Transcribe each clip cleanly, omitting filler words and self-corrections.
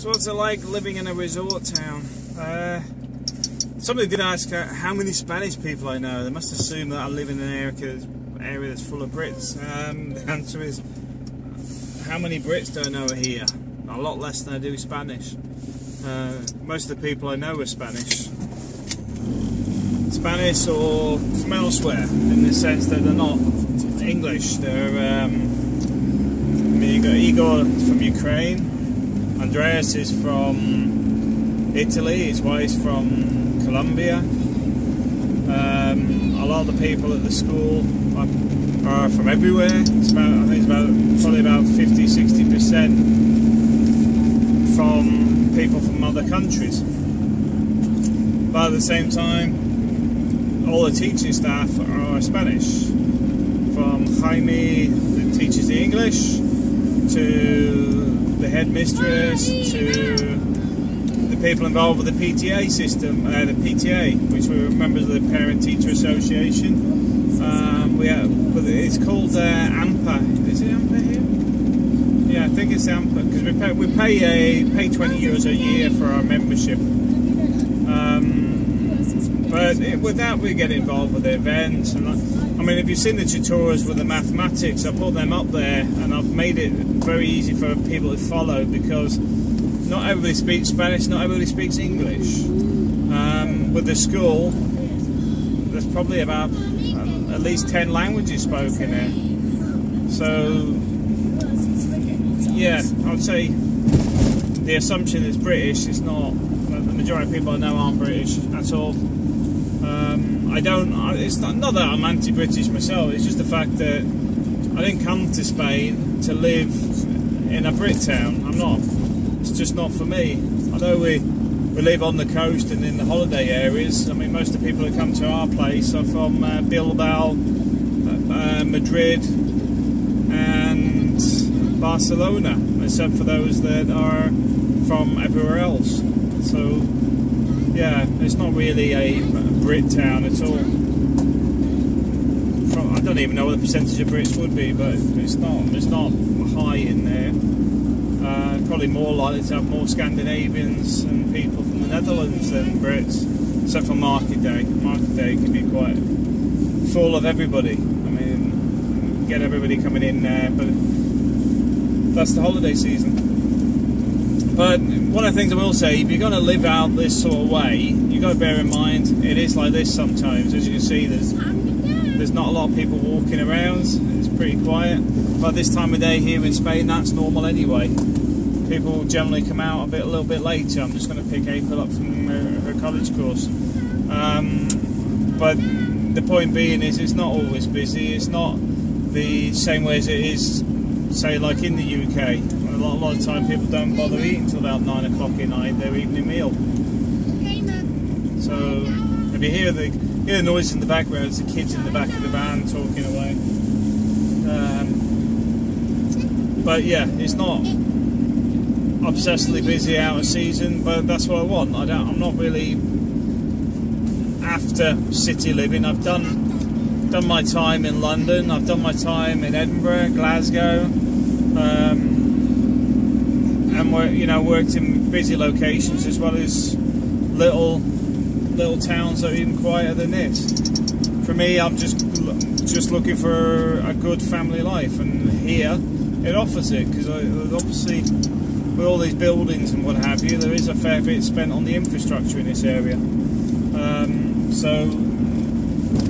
So what's it like living in a resort town? Somebody did ask how many Spanish people I know. They must assume that I live in an area that's full of Brits. The answer is, how many Brits do I know are here? A lot less than I do Spanish. Most of the people I know are Spanish. Spanish or from elsewhere, in the sense that they're not English. They're, I mean, you got Igor from Ukraine. Andreas is from Italy, his wife's from Colombia. A lot of the people at the school are from everywhere. It's about, I think it's probably about 50–60% from people from other countries. But at the same time, all the teaching staff are Spanish. From Jaime, that teaches the English, to the headmistress, to the people involved with the PTA system, the PTA, which we're members of the Parent Teacher Association. It's called AMPA. Is it AMPA here? Yeah, I think it's AMPA, because we pay 20 euros a year for our membership. But with that, we get involved with the events. And I mean, if you've seen the tutorials with the mathematics, I put them up there, and I've made it very easy for people to follow, because not everybody speaks Spanish, not everybody speaks English. With the school, there's probably about at least 10 languages spoken there. So, yeah, I would say the assumption is British. It's not. The majority of people I know aren't British at all. It's not that I'm anti-British myself. It's just the fact that I didn't come to Spain to live in a Brit town. I'm not. It's just not for me. Although we live on the coast and in the holiday areas. I mean, most of the people that come to our place are from Bilbao, Madrid, and Barcelona, except for those that are from everywhere else. So, yeah, it's not really a Brit town at all. I don't even know what the percentage of Brits would be, but it's not high in there. Probably more likely to have more Scandinavians and people from the Netherlands than Brits, except for market day. Market day can be quite full of everybody. I mean, get everybody coming in there, but that's the holiday season. But one of the things I will say, if you're going to live out this sort of way, you've got to bear in mind it is like this sometimes. As you can see, there's not a lot of people walking around. It's pretty quiet. But this time of day here in Spain, that's normal anyway. People generally come out a little bit later. I'm just going to pick April up from her college course. But the point being is, it's not always busy. It's not the same way as it is, say, like in the UK. A lot of time people don't bother eating until about 9 o'clock at night, their evening meal. So if you hear the noise in the background, it's the kids in the back of the van talking away. But yeah, it's not obsessively busy out of season, but that's what I want. I'm not really after city living. I've done my time in London. I've done my time in Edinburgh, Glasgow. And worked in busy locations as well as little towns that are even quieter than this. For me, I'm just looking for a good family life, and here it offers it, because obviously with all these buildings and what have you, there is a fair bit spent on the infrastructure in this area. So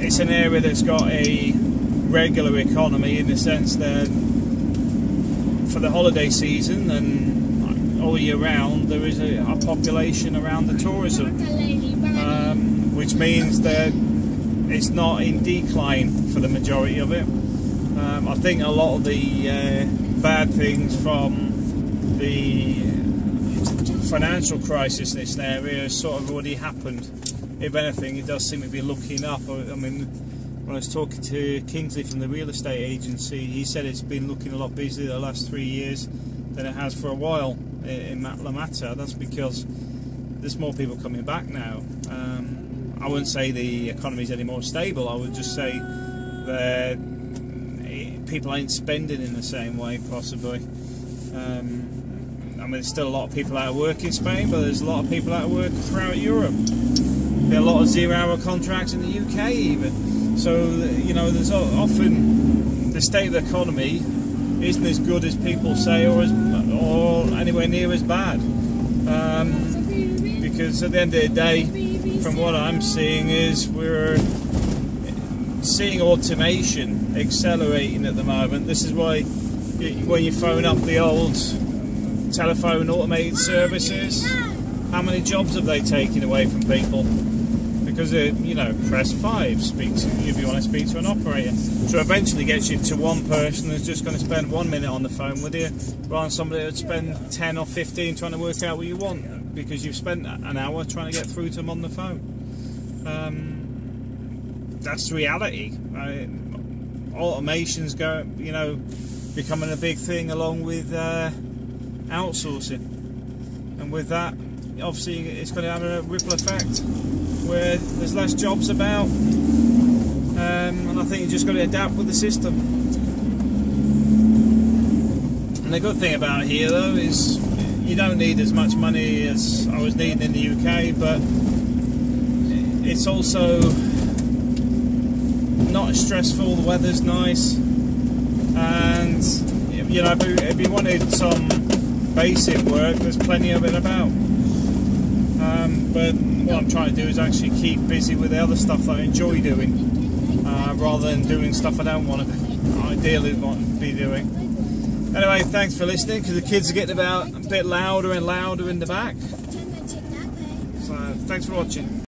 it's an area that's got a regular economy, in the sense that for the holiday season and all year round, there is a population around the tourism, which means that it's not in decline for the majority of it. I think a lot of the bad things from the financial crisis in this area has sort of already happened. If anything, it does seem to be looking up. I mean, when I was talking to Kingsley from the real estate agency, he said it's been looking a lot busier the last 3 years than it has for a while in La Mata. That's because there's more people coming back now. I wouldn't say the economy's any more stable. I would just say that people ain't spending in the same way, possibly. mean, there's still a lot of people out of work in Spain, but there's a lot of people out of work throughout Europe. There are a lot of 0-hour contracts in the UK even. So, you know, there's often the state of the economy isn't as good as people say, or anywhere near as bad. Because at the end of the day, from what I'm seeing, is we're seeing automation accelerating at the moment. This is why when you phone up the old telephone automated services, how many jobs have they taken away from people? Because you know, press 5, speak to, if you want to speak to an operator. So eventually gets you to one person who's just going to spend 1 minute on the phone with you, rather than somebody that would spend 10 or 15 trying to work out what you want, because you've spent an hour trying to get through to them on the phone. That's reality. Automation's becoming a big thing, along with outsourcing, and with that, obviously, it's going to have a ripple effect where there's less jobs about, and I think you just got to adapt with the system. And the good thing about here, though, is you don't need as much money as I was needing in the UK, but it's also not as stressful. The weather's nice, and you know, if you wanted some basic work, there's plenty of it about. But what I'm trying to do is actually keep busy with the other stuff that I enjoy doing, rather than doing stuff I don't want to ideally want to be doing. Anyway, thanks for listening, because the kids are getting a bit louder and louder in the back. So thanks for watching.